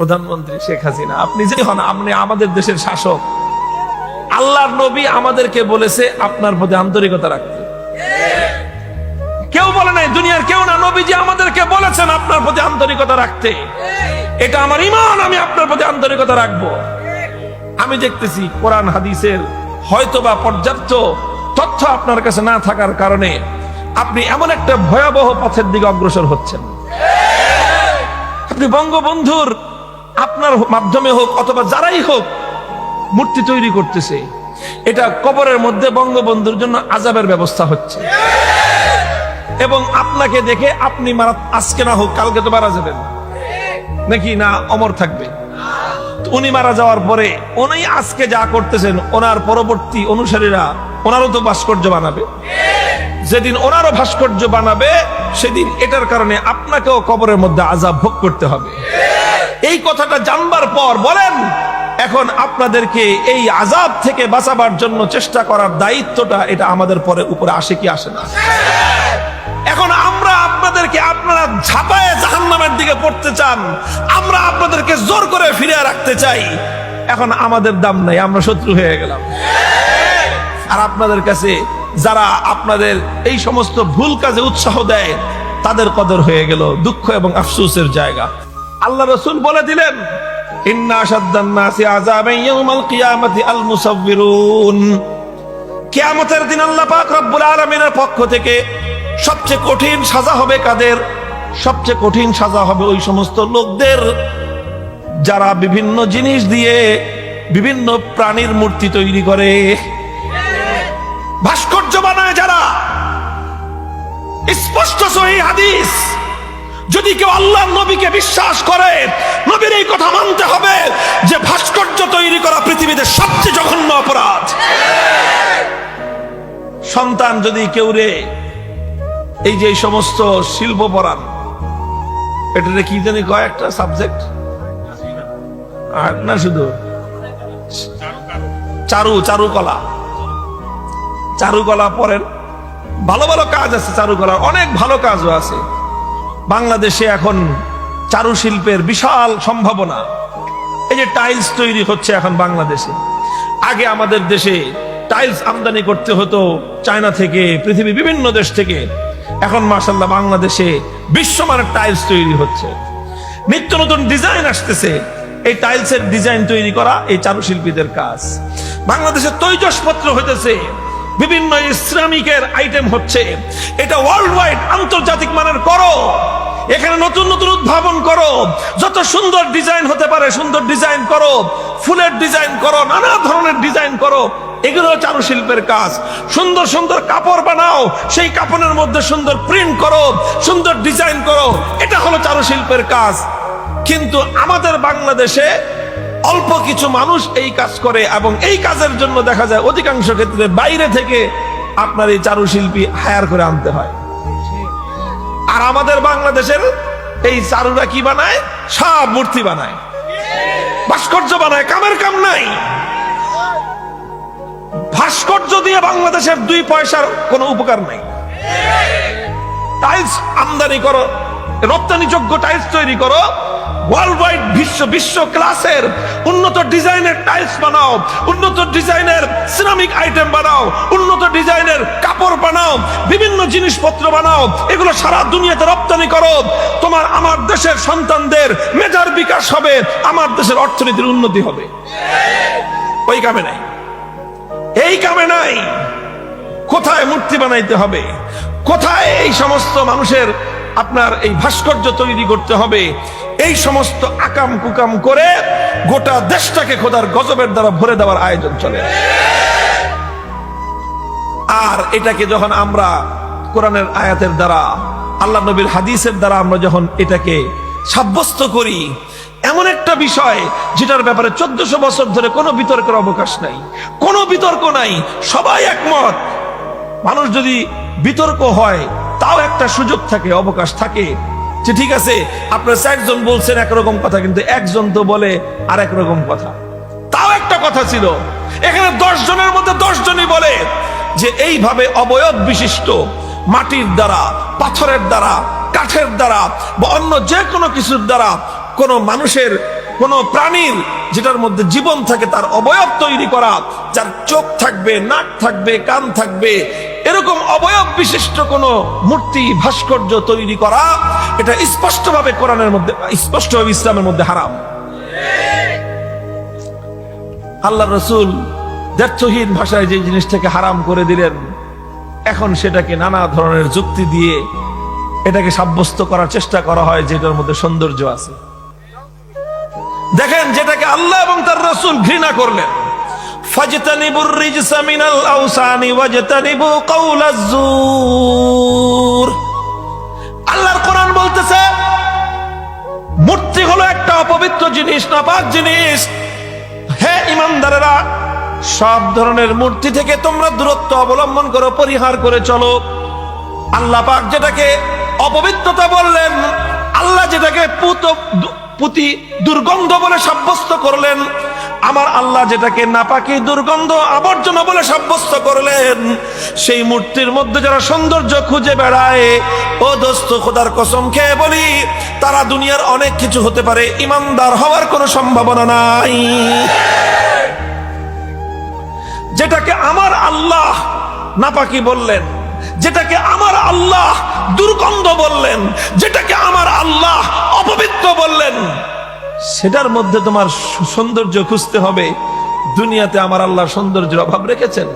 প্রধানমন্ত্রী শেখ হাসিনা, আপনি যে হন, আপনি আমাদের দেশের শাসক। আল্লাহর নবী আমাদেরকে বলেছে আপনার প্রতি আন্তরিকতা রাখতে। কেউ বলে নাই, দুনিয়ার কেউ না, নবীজি আমাদেরকে বলেছেন আপনার প্রতি আন্তরিকতা রাখতে। এটা আমার ঈমান, আমি আপনার প্রতি আন্তরিকতা রাখবো। আমি দেখতেছি কোরআন হাদিসের হয়তোবা পর্যাপ্ত তথ্য আপনার কাছে না থাকার কারণে আপনি এমন একটা ভয়াবহ পথের দিকে অগ্রসর হচ্ছেন। আপনি বঙ্গবন্ধুর আপনার মাধ্যমে হোক অথবা যারাই হোক মূর্তি তৈরি করতেছে, এটা কবরের মধ্যে বঙ্গবন্ধুর জন্য আযাবের ব্যবস্থা হচ্ছে। এবং আপনাকে দেখে আপনি মারা, আজকে না হোক কালকে তো মারা যাবেন নাকি না, অমর থাকবে। উনি মারা যাওয়ার পরে উনি আজকে যা করতেছেন, ওনার পরবর্তী অনুসারীরা ওনারও তো ভাস্কর্য বানাবে। যেদিন ওনারও ভাস্কর্য বানাবে সেদিন এটার কারণে আপনাকেও কবরের মধ্যে আযাব ভোগ করতে হবে। এই কথাটা জানবার পর বলেন, এখন আপনাদেরকে এই আযাব থেকে বাঁচাবার জন্য চেষ্টা করার দায়িত্বটা এটা আমাদের পরে উপরে আসে কি আসে না? এখন আমরা আপনাদেরকে, আপনারা ঝাঁপায়ে জাহান্নামের দিকে পড়তে চান, আমরা আপনাদেরকে জোর করে ফিরিয়ে রাখতে চাই। এখন আমাদের দাম নাই, আমরা শত্রু হয়ে গেলাম। আর আপনাদের কাছে যারা আপনাদের এই সমস্ত ভুল কাজে উৎসাহ দেয় তাদের কদর হয়ে গেল দুঃখ এবং আফসোসের জায়গা। আল্লাহ রাসূল বলে দিলেন, ইন্না আশাদ্দান নাসি আযাবান ইয়াউমাল কিয়ামাতি আল মুসাফফিরুন। কিয়ামতের দিন আল্লাহ পাক রব্বুল আলামিনের পক্ষ থেকে সবচেয়ে কঠিন সাজা হবে কাদের? সবচেয়ে কঠিন সাজা হবে ওই সমস্ত লোকদের যারা বিভিন্ন জিনিস দিয়ে বিভিন্ন প্রাণীর মূর্তি তৈরি করে, ভাস্কর্য বানায় যারা। স্পষ্ট সহিহ হাদিস, যদি কেউ আল্লাহর নবীকে বিশ্বাস করে, নবীর এই কথা মানতে হবে যে ভাস্কর্য তৈরি করা পৃথিবীতে সবচেয়ে জঘন্য অপরাধ। সন্তান যদি কেউ রে এই যে সমস্ত শিল্প পরান, এটা কি জানি কয় একটা সাবজেক্ট, আর না শুধু চারুকলা, চারুকলা পড়েন, ভালো ভালো কাজ আছে, চারুকলার অনেক ভালো কাজও আছে। বাংলাদেশে এখন চারুশিল্পের বিশাল সম্ভাবনা। এই যে টাইলস তৈরি হচ্ছে এখন বাংলাদেশে, আগে আমাদের দেশে টাইলস আমদানি করতে হতো চায়না থেকে, পৃথিবীর বিভিন্ন দেশ থেকে। এখন মাশাআল্লাহ বাংলাদেশে বিশ্বমানের টাইলস তৈরি হচ্ছে, নিত্য নতুন ডিজাইন আসতেছে। এই টাইলসের ডিজাইন তৈরি করা এই চারুশিল্পীদের কাজ। বাংলাদেশে তৈজসপত্র হইতেছে, বিভিন্ন ইসলামিকের আইটেম হচ্ছে। এটা ওয়ার্ল্ড ওয়াইড, আন্তর্জাতিক মানের করো, এখানে নতুন নতুন উদ্ভাবন করো, যত সুন্দর ডিজাইন হতে পারে সুন্দর ডিজাইন করো, ফুলের ডিজাইন করো, নানা ধরনের ডিজাইন করো। এগুলো চারুশিল্পের কাজ। সুন্দর সুন্দর কাপড় বানাও, সেই কাপড়ের মধ্যে সুন্দর প্রিন্ট করো, সুন্দর ডিজাইন করো, এটা হলো চারুশিল্পের কাজ। কিন্তু আমাদের বাংলাদেশে অল্প কিছু মানুষ এই কাজ করে, এবং এই কাজের জন্য দেখা যায় অধিকাংশ ক্ষেত্রে বাইরে থেকে আপনার এই চারুশিল্পী হায়ার করে আনতে হয়। আর আমাদের বাংলাদেশের এই চারুরা কি বানায়? সব মূর্তি বানায়, ভাস্কর্য বানায়, কামের কাম নাই। ভাস্কর্য দিয়ে বাংলাদেশের 2 পয়সার কোনো উপকার নাই। টাইলস আমদানি করো, রপ্তানিযোগ্য টাইলস তৈরি করো, ওয়ার্ল্ড ওয়াইড বিশ্ব ক্লাসের উন্নত ডিজাইনের টাইলস বানাও, উন্নত ডিজাইনের সিরামিক আইটেম বানাও, উন্নত ডিজাইনের কাপড় বানাও, বিভিন্ন জিনিসপত্র বানাও, এগুলো সারা দুনিয়াতে রপ্তানি করো। তোমার আমার দেশের সন্তানদের মেধার বিকাশ হবে, আমার দেশের অর্থনীতির উন্নতি হবে। ওই কামে নাই, এই কামে নাই। কোথায় মূর্তি বানাইতে হবে, কোথায় এই সমস্ত মানুষের আপনার এই ভাস্কর্য তৈরি করতে হবে, এই সমস্ত আকাম কুকাম করে গোটা দেশটাকে খোদার গজবের দ্বারা ভরে দেওয়ার আয়োজন চলে। আর এটাকে যখন আমরা কোরআনের আয়াতের দ্বারা, আল্লাহ নবীর হাদিসের দ্বারা আমরা যখন এটাকে সাব্যস্ত করি, এমন একটা বিষয় যেটার ব্যাপারে 1400 বছর ধরে কোনো বিতর্কের অবকাশ নাই, কোনো বিতর্ক নাই, সবাই একমত। মানুষ যদি বিতর্ক হয় তাও একটা সুযোগ থাকে, অবকাশ থাকে, যে ঠিক আছে আপনার 4 জন বলছেন একরকম কথা, কিন্তু একজন তো বলে আরেক রকম কথা, তাও একটা কথা ছিল। এখানে 10 জনের মধ্যে 10 জনই বলে যে এইভাবে অবয়ব বিশিষ্ট মাটির দ্বারা, পাথরের দ্বারা, কাঠের দ্বারা বা অন্য যে কোনো কিছুর দ্বারা কোনো মানুষের কোন প্রাণীর যেটার মধ্যে জীবন থাকে তার অবয়ব তৈরি করা, যার চোখ থাকবে, নাক থাকবে, কান থাকবে, এরকম অবয়ব বিশিষ্ট কোন মূর্তি ভাস্কর্য তৈরি করা, এটা স্পষ্টভাবে কোরআনের মধ্যে, স্পষ্টভাবে ইসলামের মধ্যে হারাম। আল্লাহ রসুল দ্ব্যর্থহীন ভাষায় যে জিনিসটাকে হারাম করে দিলেন, এখন সেটাকে নানা ধরনের যুক্তি দিয়ে এটাকে সাব্যস্ত করার চেষ্টা করা হয় যে এটার মধ্যে সৌন্দর্য আছে। দেখেন, যেটাকে আল্লাহ এবং তার রাসূল ঘৃণা করলেন, ফাজতানিবুর রিজসা মিনাল আওসানি ওয়াজতানিবু কাওলাজ জুর। আল্লাহর কোরআন বলতেছে মূর্তি হলো একটা অপবিত্র জিনিস, নাপাক জিনিস। হে ঈমানদারেরা, সব ধরনের মূর্তি থেকে তোমরা দূরত্ব অবলম্বন করো, পরিহার করে চলো। আল্লাহ পাক যেটাকে অপবিত্রতা বললেন, আল্লাহ যেটাকে পুতি দুর্গন্ধ বলে সাব্যস্ত করলেন, আমার আল্লাহ যেটাকে নাপাকি, দুর্গন্ধ, আবর্জনা বলে সাব্যস্ত করলেন, সেই মূর্তির মধ্যে যারা সৌন্দর্য খুঁজে বেড়ায়, ও দোস্ত, খোদার কসম খেয়ে বলি, তারা দুনিয়ার অনেক কিছু হতে পারে, ঈমানদার হওয়ার কোনো সম্ভাবনা নাই। যেটাকে আমার আল্লাহ নাপাকি বললেন, যেটাকে আমার আল্লাহ দুর্গন্ধ বললেন, যেটাকে আমার আল্লাহ অপবিত্র বললেন, সেটার মধ্যে তোমার সৌন্দর্য খুঁজতে হবে। দুনিয়াতে আমার আল্লাহ সৌন্দর্যের অভাব রেখেছেন?